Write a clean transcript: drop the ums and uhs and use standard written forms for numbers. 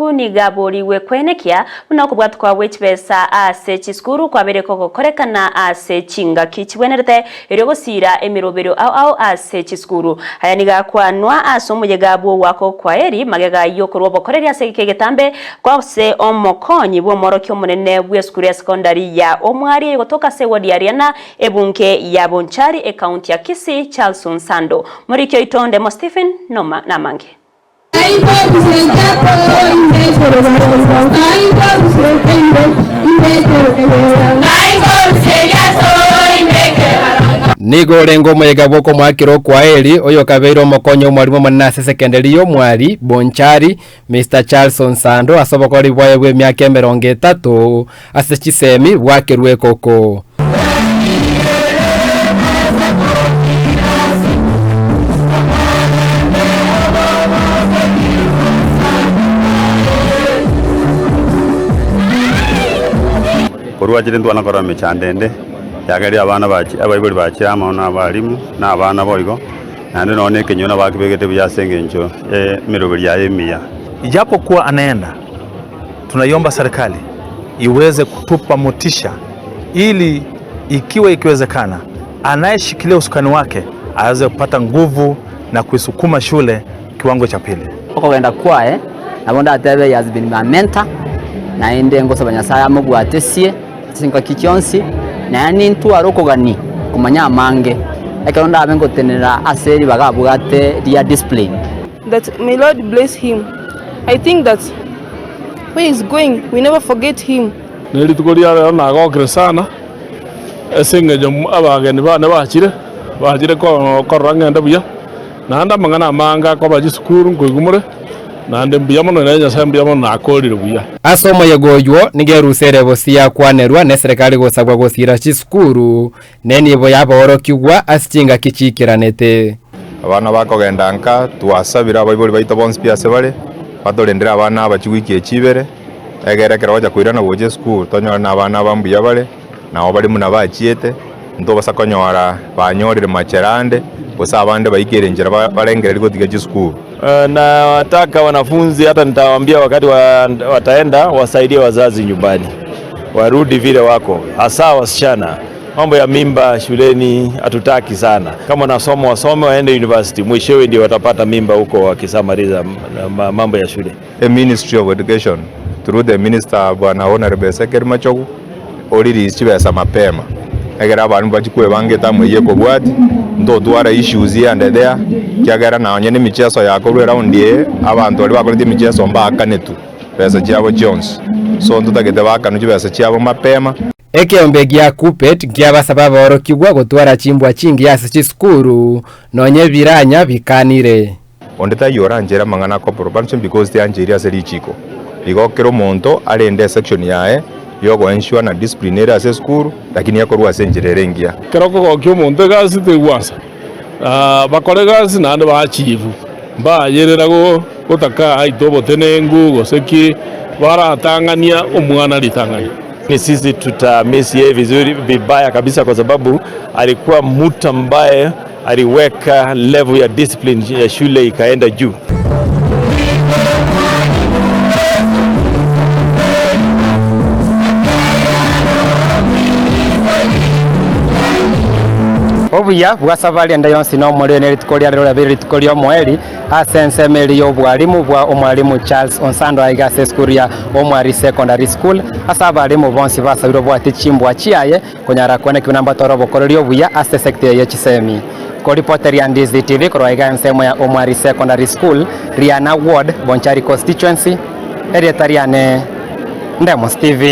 Nigaburiwe kwenekia munakubwatwa wechibesa ase chiskuru kwabereko gokorekana ase chingaki chibwenerete erigosira emirobero au ase chiskuru haya nigakwanwa ase omuyegabo wako kwaeri magega yokorwa bokoreri ase kegetambe kwase omokonyi bwomorokyo munene bw'eskuru ya secondary ya Omwari gotoka se wadi Ariana ebunke ya Bonchari e county ya Kisii Charles Nsando morikyo itonde mo Stephen Noma namange. Nigo rengo mwega boko mwakiro kwaeri oyo kabeiro mokonyo mwalimu manase secondary yo Omwari Bonchari Mr. Charles Nsando asobokori bwaye bwe myaka 30 ase chisemi bwakirwe koko Kurwa chiri ntwana kora mechandende yakari abana bachi abayibuli bachi amona abalimu na abana boigo nande none kenyona bakibegete byasengencho mirobiri ya emia. Ijapokuwa anaenda, tunaiomba serikali iweze kutupa motisha ili ikiwezekana anayeshikilia usukani wake aweze kupata nguvu na kuisukuma shule kiwango cha pili. Okogenda kwae nabonda atebe has been my mentor na ende ngosaba Nyasaye mugwatesie sinka kichonsi na yani ntu arokogani kumanya amange ekonda abengo tenera aseri bagabugate dia display that may Lord bless him. I think that where he's going we never forget him. Neri tukoria na gokre sana esinge jom abageni bana bachire ko korangenda buya nanda mangana manga ko baji skuru ngugumure nande mbiyamo na Nyasaye mbiyamo na korire buya asomo yegoywo nigerusere bosia kwanerwa ne serikali gosabwa gosira chiskuru neni bo yaborokigwa asichinga kichikiranete abana bakogenda nka twasabira abayibuli baito bonse piase bale badorendera abana abachigwikie chibere egerekera baja kwirana goje school tonyora na abana bambuya bale nabo bali muna bachiete ndo basakonyora banyorire macherande bosa abande baikere njira balengera gotiga chiskuru. Na wataka wanafunzi hata nitawaambia wakati wataenda wasaidie wazazi nyumbani warudi vile wako, hasa wasichana. Mambo ya mimba shuleni hatutaki sana. Kama nasoma wasome waende university, mwishowe ndio watapata mimba huko wakisamaliza mambo ya shule. The Ministry of Education through the Minister Bwana Honorable Sekeri Machogu oriri chibesa mapema egera abantu bachikwe bangeta mwiye ko bwati ndo twara issues yande there kyagara na nyene michezo yako rwe round ye abantu bali bakorite michezo mbaka netu pesa cyabo Jones so ndutagete bakanu chibesa cyabo mapema ekeombe gya kupet gyabasaba borokigwa gutwara chimbwa chingi yase chiskuru nonye biranya bikanire ondeta yorangera mangana ko proportion because the Angeria seri chiko igokero monto alende section yae yogo ensure na disciplinary ase skuru lakini yako ruwa senjererengia keroko gokyo monto gasi tegwasa bakore gasi nande bachivu yerera gutaka aitobo tenengu goseki baratangania omwana litangania. Ni sisi tutamisi yeye vizuri vibaya kabisa kwa sababu alikuwa mtu ambaye aliweka level ya discipline ya shule ikaenda juu. Obuya bwasabali nda yonsi no muri ne litukoria rero abiri litukoria Omwari asense meri yo bwalimu bwa Omwalimu Charles Nsando aigase skuru ya Omwari Secondary School asabalimu bonsi basabiro bwati chimbwa chiaye konyara kone kinamba torobo kororio buya ase sector ya Chisemi ko reporter ya Ndizi TV ko aiga nsemo ya Omwari Secondary School Riana Ward Bonchari constituency area tariane Ndemo Steve.